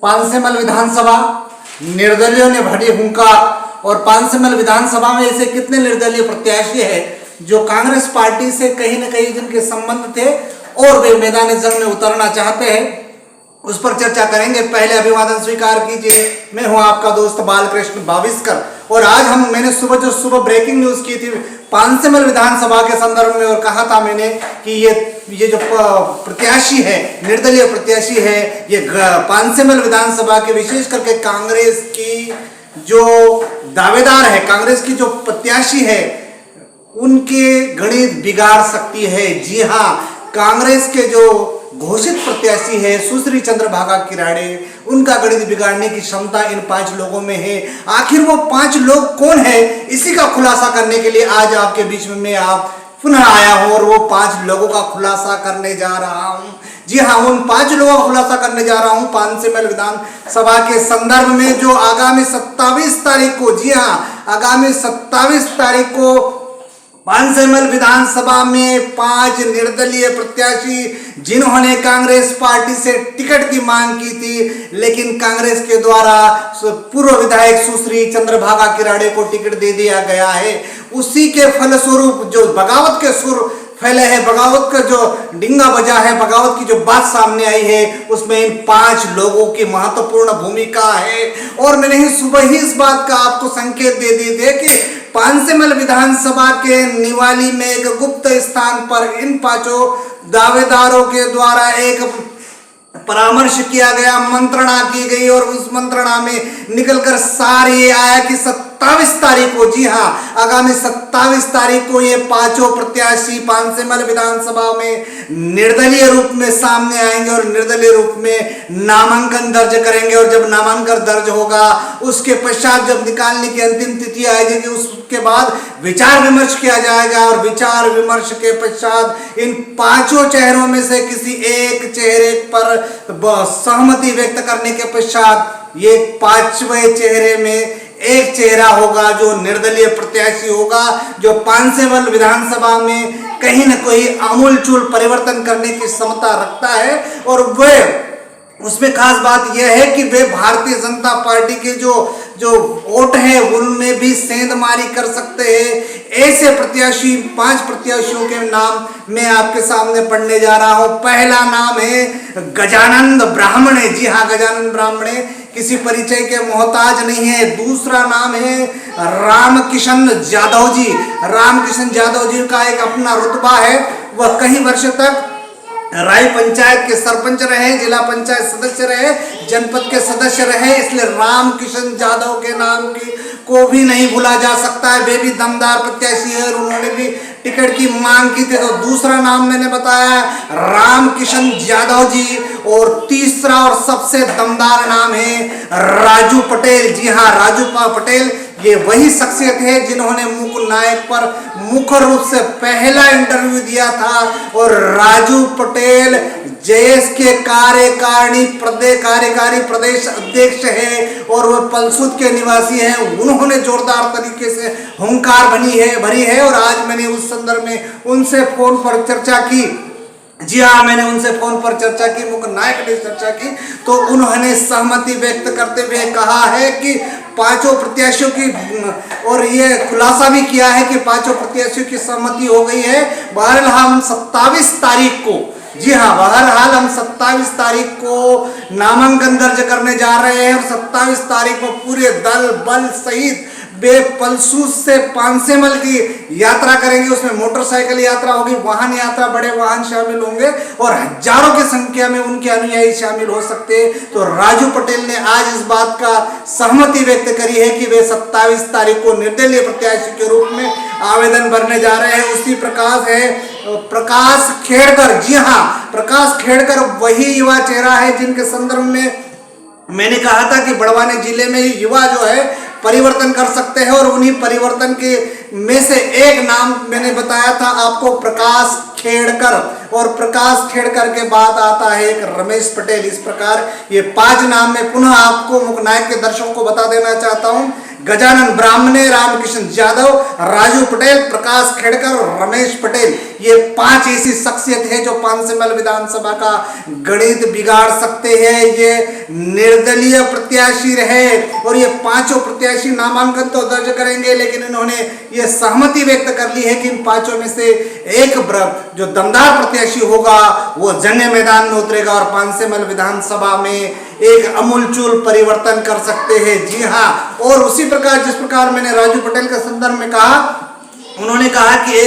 पांसेमल विधानसभा निर्दलीयों ने भरी हुंकार। और पांसेमल विधानसभा में ऐसे कितने निर्दलीय प्रत्याशी है जो कांग्रेस पार्टी से कहीं न कहीं जिनके संबंध थे और वे मैदान जंग में उतरना चाहते हैं, उस पर चर्चा करेंगे। पहले अभिवादन स्वीकार कीजिए, मैं हूं आपका दोस्त बालकृष्ण भाविस्कर। और आज मैंने सुबह ब्रेकिंग न्यूज की थी पांसेमल विधानसभा के संदर्भ में, और कहा था मैंने कि ये जो प्रत्याशी है, निर्दलीय प्रत्याशी है, ये पांसेमल विधानसभा के विशेष करके कांग्रेस की जो दावेदार है, कांग्रेस की जो प्रत्याशी है, उनके गणित बिगाड़ सकती है। जी हाँ, कांग्रेस के जो घोषित प्रत्याशी है सुश्री चंद्रभागा किराड़े, उनका गणित बिगाड़ने की क्षमता इन 5 लोगों में है। आखिर वो 5 लोग कौन है, इसी का खुलासा करने के लिए आज आपके बीच में मैं पुनः आया हूं और वो 5 लोगों का खुलासा करने जा रहा हूं। जी हाँ, उन 5 लोगों का खुलासा करने जा रहा हूं पांसेमल विधानसभा के संदर्भ में, जो आगामी 27 तारीख को, जी हाँ, आगामी 27 तारीख को पांसेमल विधानसभा में 5 निर्दलीय प्रत्याशी जिन्होंने कांग्रेस पार्टी से टिकट की मांग की थी, लेकिन कांग्रेस के द्वारा पूर्व विधायक सुश्री चंद्रभागा किराड़े को टिकट दे दिया गया है। उसी के फलस्वरूप जो बगावत के सुर फैले हैं, बगावत का जो डिंगा बजा है, बगावत की जो बात सामने आई है, उसमें इन 5 लोगों की महत्वपूर्ण भूमिका है। और मैंने ही सुबह ही इस बात का आपको संकेत दे दिए थे कि पांसेमल विधानसभा के निवाली में एक गुप्त स्थान पर इन 5 दावेदारों के द्वारा एक परामर्श किया गया, मंत्रणा की गई, और उस मंत्रणा में निकलकर सार ये आया कि 27 तारीख को, जी हाँ, आगामी 27 तारीख को ये 5 प्रत्याशी पांसेमल विधानसभा में निर्दलीय रूप में सामने आएंगे और निर्दलीय रूप में नामांकन दर्ज करेंगे। और जब नामांकन दर्ज होगा, उसके पश्चात जब निकालने की अंतिम तिथि आएगी, उसके बाद विचार विमर्श किया जाएगा। और विचार विमर्श के पश्चात इन 5 चेहरों में से किसी एक चेहरे पर सहमति व्यक्त करने के पश्चात ये 5वें चेहरे में एक चेहरा होगा जो निर्दलीय प्रत्याशी होगा, जो पांसेमल विधानसभा में कहीं न कहीं आमूलचूल परिवर्तन करने की क्षमता रखता है। और वह उसमें खास बात यह है कि वे भारतीय जनता पार्टी के जो वोट है उनमें भी सेंधमारी कर सकते हैं। ऐसे प्रत्याशी 5 प्रत्याशियों के नाम मैं आपके सामने पढ़ने जा रहा हूं। पहला नाम है गजानंद ब्राह्मणे। जी हाँ, गजानंद ब्राह्मणे किसी परिचय के मोहताज नहीं है। दूसरा नाम है रामकिशन यादव जी। रामकिशन यादव जी का एक अपना रुतबा है, वह कई वर्ष तक राय पंचायत के सरपंच रहे, जिला पंचायत सदस्य रहे, जनपद के सदस्य रहे, इसलिए रामकिशन यादव के नाम को भी नहीं भूला जा सकता है। वे भी दमदार प्रत्याशी है और उन्होंने भी टिकट की मांग की थी। तो दूसरा नाम मैंने बताया रामकिशन यादव जी। और तीसरा और सबसे दमदार नाम है राजू पटेल। जी हाँ, राजू पटेल ये वही शख्सियत है जिन्होंने मुकुल नायक पर मुख्य रूप से पहला इंटरव्यू दिया था। और राजू पटेल जेएस के कार्यकारी प्रदेश अध्यक्ष है और वह पलसूद के निवासी हैं। उन्होंने जोरदार तरीके से हुंकार भरी है। और आज मैंने उस संदर्भ में उनसे फोन पर चर्चा की। जी हाँ, मैंने उनसे फोन पर चर्चा की, मुख्य नायक ने चर्चा की, तो उन्होंने सहमति व्यक्त करते हुए कहा है कि 5 प्रत्याशियों की, और ये खुलासा भी किया है कि 5 प्रत्याशियों की सहमति हो गई है। बहरहाल हम 27 तारीख को, जी हाँ, बहरहाल हम 27 तारीख को नामांकन दर्ज करने जा रहे हैं। और 27 तारीख को पूरे दल बल सहित वे पलसूद से पांसेमल की यात्रा करेंगे। उसमें मोटरसाइकिल यात्रा होगी, वाहन यात्रा, बड़े वाहन शामिल होंगे और हजारों की संख्या में उनके अनुयायी शामिल हो सकते हैं। तो राजू पटेल ने आज इस बात का सहमति व्यक्त करी है कि वे 27 तारीख को निर्दलीय प्रत्याशी के रूप में आवेदन भरने जा रहे हैं। उसी प्रकार है प्रकाश खेड़कर। जी हाँ, प्रकाश खेड़कर वही युवा चेहरा है जिनके संदर्भ में मैंने कहा था कि बड़वानी जिले में युवा जो है परिवर्तन कर सकते हैं। और उन्हीं परिवर्तन के में से एक नाम मैंने बताया था आपको, प्रकाश खेड़कर। और प्रकाश खेड़कर के बाद आता है एक रमेश पटेल। इस प्रकार ये 5 नाम मैं पुनः आपको मुख्य नायक के दर्शकों को बता देना चाहता हूं। गजानन ब्राह्मणे, रामकिशन यादव, राजू पटेल, प्रकाश खेड़कर और रमेश पटेल, ये 5 ऐसी शख्सियत है जो पांसेमल विधानसभा का गणित बिगाड़ सकते हैं। ये निर्दलीय प्रत्याशी रहे और ये पांचों प्रत्याशी नामांकन तो दर्ज करेंगे, लेकिन इन्होंने ये सहमति व्यक्त कर ली है कि इन पांचों में से एक जो दमदार प्रत्याशी होगा वो जंग मैदान में उतरेगा और पांसेमल विधानसभा में एक अमूलचूल परिवर्तन कर सकते हैं। जी हाँ, और उसी प्रकार जिस प्रकार मैंने राजू पटेल के संदर्भ में कहा, उन्होंने कहा कि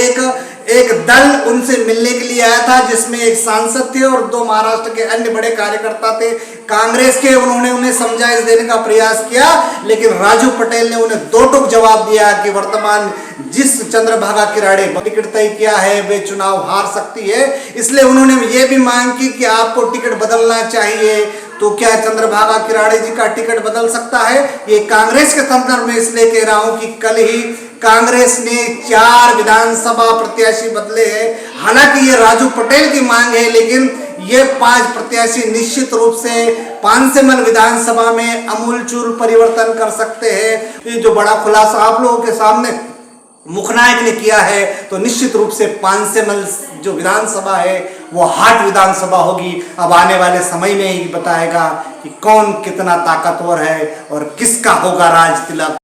एक दल उनसे मिलने के लिए आया था जिसमें एक सांसद थे और 2 महाराष्ट्र के अन्य बड़े कार्यकर्ता थे कांग्रेस के। उन्होंने उन्हें समझाइश देने का प्रयास किया, लेकिन राजू पटेल ने उन्हें दो टूक जवाब दिया कि वर्तमान जिस चंद्रभागा किराड़े टिकट तय किया है वे चुनाव हार सकती है, इसलिए उन्होंने ये भी मांग की कि आपको टिकट बदलना चाहिए। तो क्या चंद्रभागा किराड़े जी का टिकट बदल सकता है? ये कांग्रेस के संदर्भ में इसलिए कह रहा हूं कि कल ही कांग्रेस ने 4 विधानसभा प्रत्याशी बदले हैं। हालांकि ये राजू पटेल की मांग है, लेकिन ये 5 प्रत्याशी निश्चित रूप से पांसेमल विधानसभा में अमूलचूल परिवर्तन कर सकते हैं। ये जो बड़ा खुलासा आप लोगों के सामने मुखनायक ने किया है, तो निश्चित रूप से पांसेमल जो विधानसभा है वो हाट विधानसभा होगी। अब आने वाले समय में ही बताएगा कि कौन कितना ताकतवर है और किसका होगा राज तिलक।